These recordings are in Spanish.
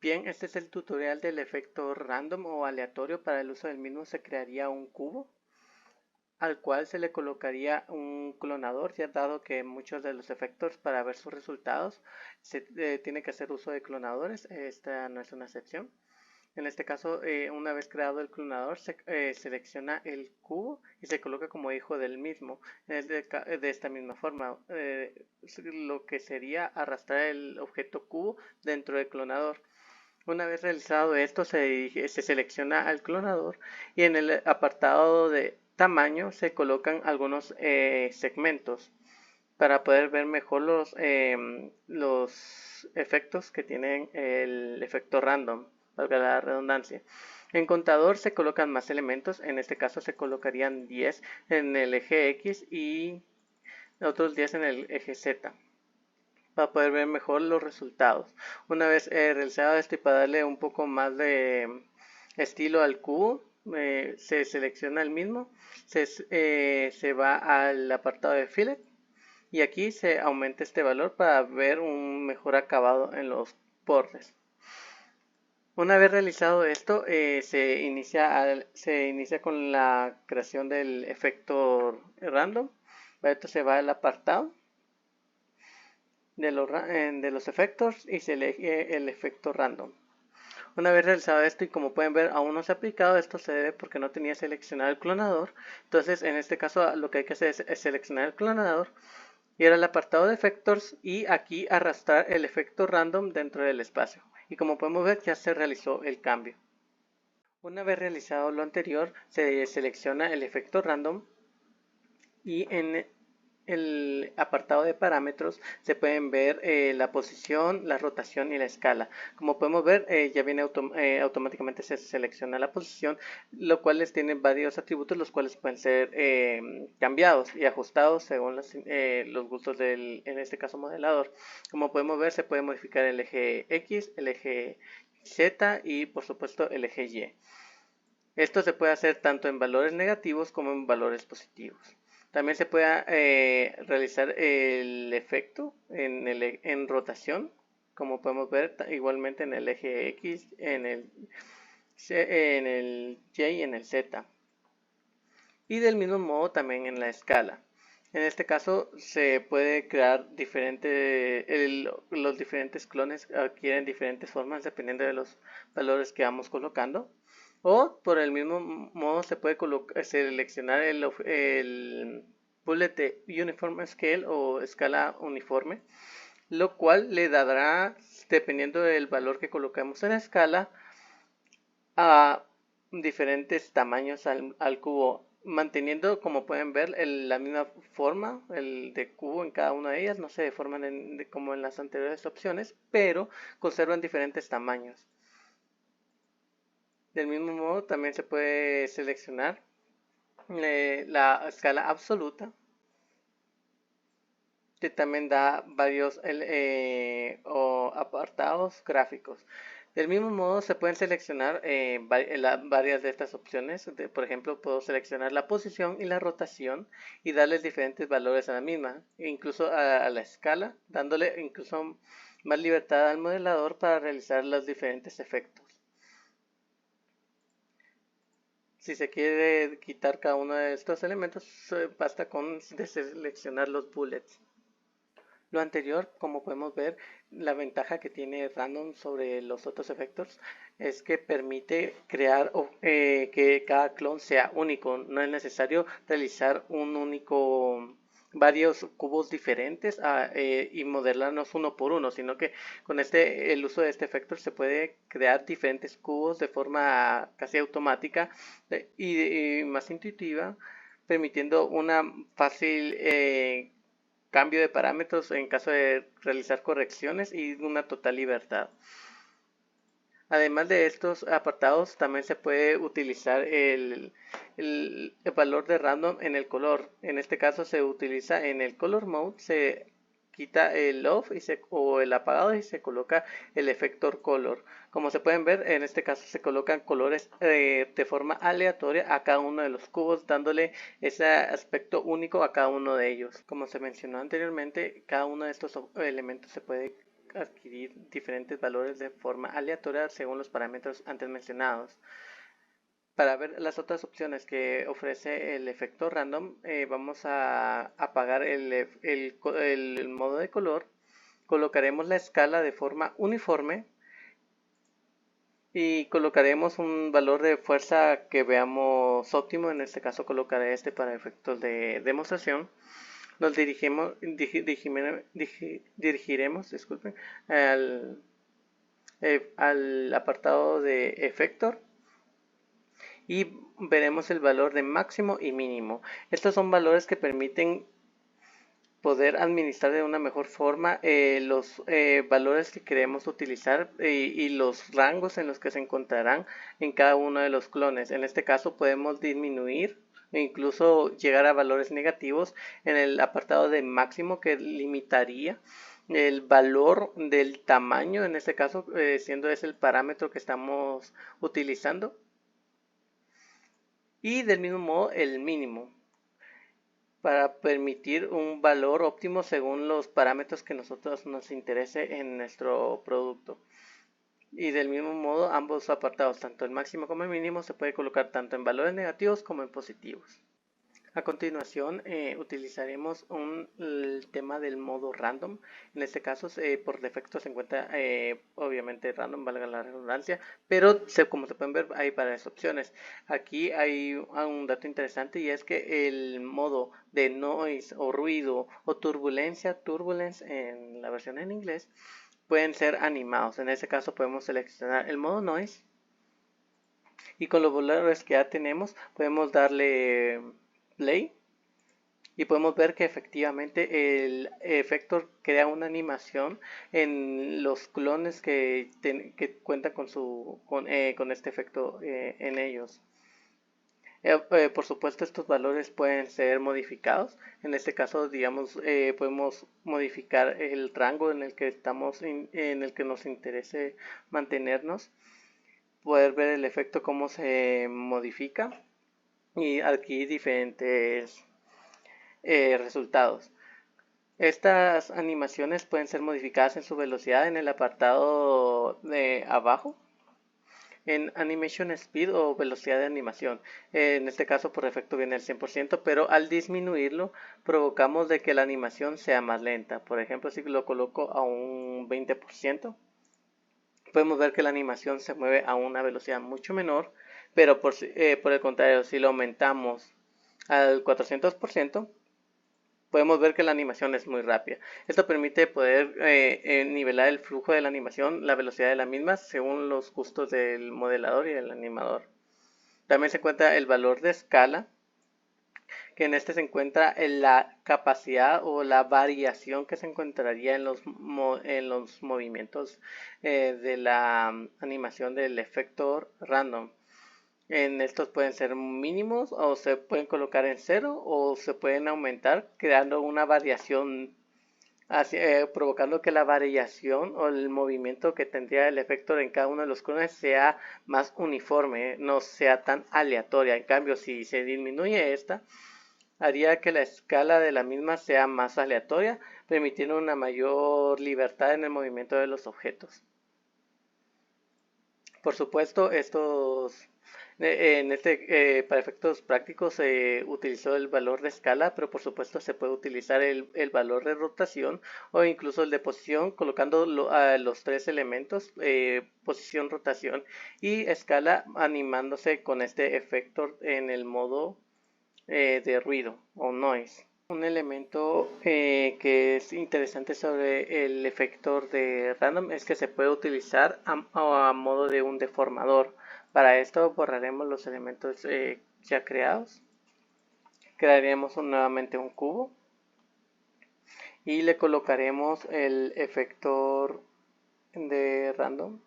Bien, este es el tutorial del efecto random o aleatorio. Para el uso del mismo se crearía un cubo al cual se le colocaría un clonador, ya dado que muchos de los efectos para ver sus resultados se tiene que hacer uso de clonadores. Esta no es una excepción. En este caso, una vez creado el clonador, se selecciona el cubo y se coloca como hijo del mismo. De esta misma forma, lo que sería arrastrar el objeto cubo dentro del clonador. Una vez realizado esto, se selecciona al clonador y en el apartado de tamaño se colocan algunos segmentos para poder ver mejor los efectos que tienen el efecto random, valga la redundancia. En contador se colocan más elementos, en este caso se colocarían 10 en el eje X y otros 10 en el eje Z, para poder ver mejor los resultados. Una vez realizado esto y para darle un poco más de estilo al cubo, se selecciona el mismo, se va al apartado de fillet y aquí se aumenta este valor para ver un mejor acabado en los bordes. Una vez realizado esto, se inicia con la creación del efecto random. Esto se va al apartado de los efectos y se elige el efecto random. Una vez realizado esto, y como pueden ver aún no se ha aplicado, esto se debe porque no tenía seleccionado el clonador. Entonces en este caso lo que hay que hacer es seleccionar el clonador, ir al apartado de efectos y aquí arrastrar el efecto random dentro del espacio. Y como podemos ver, ya se realizó el cambio. Una vez realizado lo anterior, se selecciona el efecto random y en el apartado de parámetros se pueden ver la posición, la rotación y la escala. Como podemos ver, ya viene automáticamente se selecciona la posición, lo cual tiene varios atributos, los cuales pueden ser cambiados y ajustados según los gustos del, en este caso, modelador. Como podemos ver, se puede modificar el eje X, el eje Z y por supuesto el eje Y. Esto se puede hacer tanto en valores negativos como en valores positivos. También se puede realizar el efecto en rotación, como podemos ver igualmente en el eje X, en el Y y en el Z. Y del mismo modo también en la escala. En este caso se puede crear los diferentes clones adquieren diferentes formas dependiendo de los valores que vamos colocando. O por el mismo modo se puede seleccionar el bullet de Uniform Scale o escala uniforme, lo cual le dará, dependiendo del valor que colocamos en la escala, a diferentes tamaños al cubo, manteniendo, como pueden ver, la misma forma, el de cubo en cada una de ellas. No se deforman como en las anteriores opciones, pero conservan diferentes tamaños. Del mismo modo, también se puede seleccionar la escala absoluta, que también da varios apartados gráficos. Del mismo modo, se pueden seleccionar varias de estas opciones. Por ejemplo, puedo seleccionar la posición y la rotación y darles diferentes valores a la misma, incluso a la escala, dándole incluso más libertad al modelador para realizar los diferentes efectos. Si se quiere quitar cada uno de estos elementos, basta con seleccionar los bullets. Lo anterior, como podemos ver, la ventaja que tiene Random sobre los otros efectos es que permite crear que cada clon sea único. No es necesario realizar varios cubos diferentes y modelarlos uno por uno, sino que con el uso de este efecto se puede crear diferentes cubos de forma casi automática y más intuitiva, permitiendo una fácil cambio de parámetros en caso de realizar correcciones y una total libertad. Además de estos apartados, también se puede utilizar el valor de random en el color. En este caso se utiliza en el color mode, se quita el off o el apagado y se coloca el efector color. Como se pueden ver, en este caso se colocan colores de forma aleatoria a cada uno de los cubos, dándole ese aspecto único a cada uno de ellos. Como se mencionó anteriormente, cada uno de estos elementos se puede adquirir diferentes valores de forma aleatoria según los parámetros antes mencionados. Para ver las otras opciones que ofrece el efecto random, vamos a apagar el modo de color, colocaremos la escala de forma uniforme y colocaremos un valor de fuerza que veamos óptimo. En este caso colocaré este para efectos de demostración. Nos dirigiremos disculpen, al apartado de efector y veremos el valor de máximo y mínimo. Estos son valores que permiten poder administrar de una mejor forma los valores que queremos utilizar y los rangos en los que se encontrarán en cada uno de los clones. En este caso podemos disminuir e incluso llegar a valores negativos en el apartado de máximo, que limitaría el valor del tamaño, en este caso siendo ese el parámetro que estamos utilizando, y del mismo modo el mínimo, para permitir un valor óptimo según los parámetros que nosotros nos interese en nuestro producto. Y del mismo modo ambos apartados, tanto el máximo como el mínimo, se puede colocar tanto en valores negativos como en positivos. A continuación utilizaremos el tema del modo random. En este caso por defecto se encuentra obviamente random, valga la redundancia, pero como se pueden ver hay varias opciones. Aquí hay un dato interesante, y es que el modo de noise o ruido o turbulencia, turbulence en la versión en inglés, pueden ser animados. En este caso podemos seleccionar el modo noise y con los valores que ya tenemos podemos darle play y podemos ver que efectivamente el efecto crea una animación en los clones que cuentan con este efecto en ellos. Por supuesto, estos valores pueden ser modificados. En este caso, digamos, podemos modificar el rango en el que en el que nos interese mantenernos, poder ver el efecto cómo se modifica y adquirir diferentes resultados. Estas animaciones pueden ser modificadas en su velocidad en el apartado de abajo, en Animation Speed o velocidad de animación. En este caso por defecto viene el 100%, pero al disminuirlo provocamos de que la animación sea más lenta. Por ejemplo, si lo coloco a un 20%, podemos ver que la animación se mueve a una velocidad mucho menor, pero por el contrario, si lo aumentamos al 400%, podemos ver que la animación es muy rápida. Esto permite poder nivelar el flujo de la animación, la velocidad de la misma, según los gustos del modelador y del animador. También se encuentra el valor de escala, que en este se encuentra en la capacidad o la variación que se encontraría en los movimientos de la animación del efecto random. En estos pueden ser mínimos o se pueden colocar en cero o se pueden aumentar, creando una variación, provocando que la variación o el movimiento que tendría el efecto en cada uno de los clones sea más uniforme, no sea tan aleatoria. En cambio, si se disminuye esta, haría que la escala de la misma sea más aleatoria, permitiendo una mayor libertad en el movimiento de los objetos. Por supuesto, para efectos prácticos se utilizó el valor de escala, pero por supuesto se puede utilizar el valor de rotación o incluso el de posición, colocando a los tres elementos, posición, rotación y escala, animándose con este efecto en el modo de ruido o noise. Un elemento que es interesante sobre el efector de random es que se puede utilizar a modo de un deformador. Para esto borraremos los elementos ya creados, crearemos nuevamente un cubo y le colocaremos el efector de random,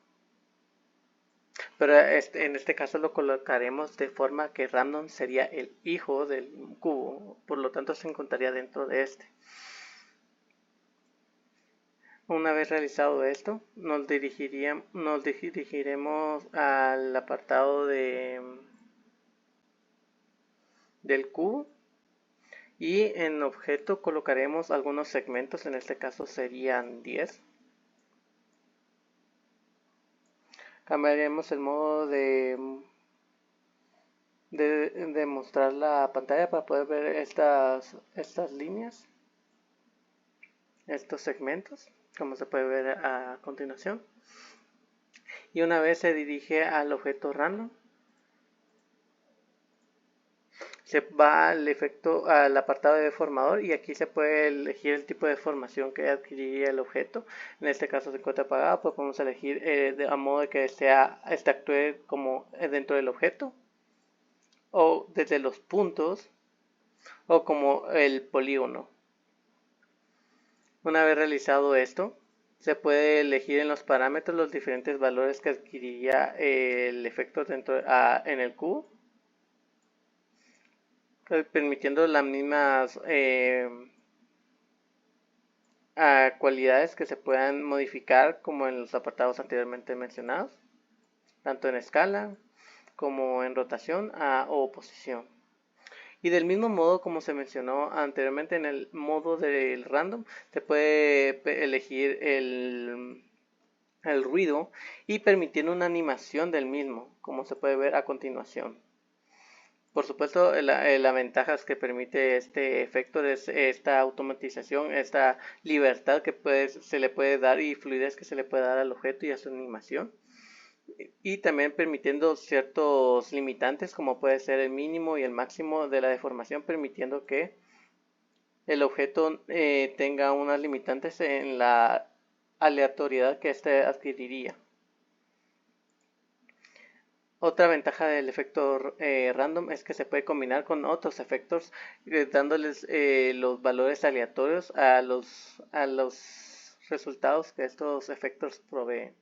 pero en este caso lo colocaremos de forma que random sería el hijo del cubo, por lo tanto se encontraría dentro de este. Una vez realizado esto, nos dirigiremos al apartado del cubo y en objeto colocaremos algunos segmentos, en este caso serían 10. Cambiaremos el modo de mostrar la pantalla para poder ver estas líneas, estos segmentos, como se puede ver a continuación. Y una vez se dirige al objeto random, se va al apartado de deformador y aquí se puede elegir el tipo de deformación que adquiriría el objeto. En este caso se encuentra apagado, pues podemos elegir a modo de que actúe como dentro del objeto, o desde los puntos, o como el polígono. Una vez realizado esto, se puede elegir en los parámetros los diferentes valores que adquiriría el efecto en el cubo, permitiendo las mismas cualidades que se puedan modificar como en los apartados anteriormente mencionados, tanto en escala como en rotación o posición. Y del mismo modo como se mencionó anteriormente en el modo del random, se puede elegir el ruido y permitir una animación del mismo, como se puede ver a continuación. Por supuesto, la ventaja que permite este efecto es esta automatización, esta libertad que se le puede dar y fluidez que se le puede dar al objeto y a su animación. Y también permitiendo ciertos limitantes como puede ser el mínimo y el máximo de la deformación, permitiendo que el objeto tenga unas limitantes en la aleatoriedad que éste adquiriría. Otra ventaja del efecto random es que se puede combinar con otros efectos, dándoles los valores aleatorios a los resultados que estos efectos proveen.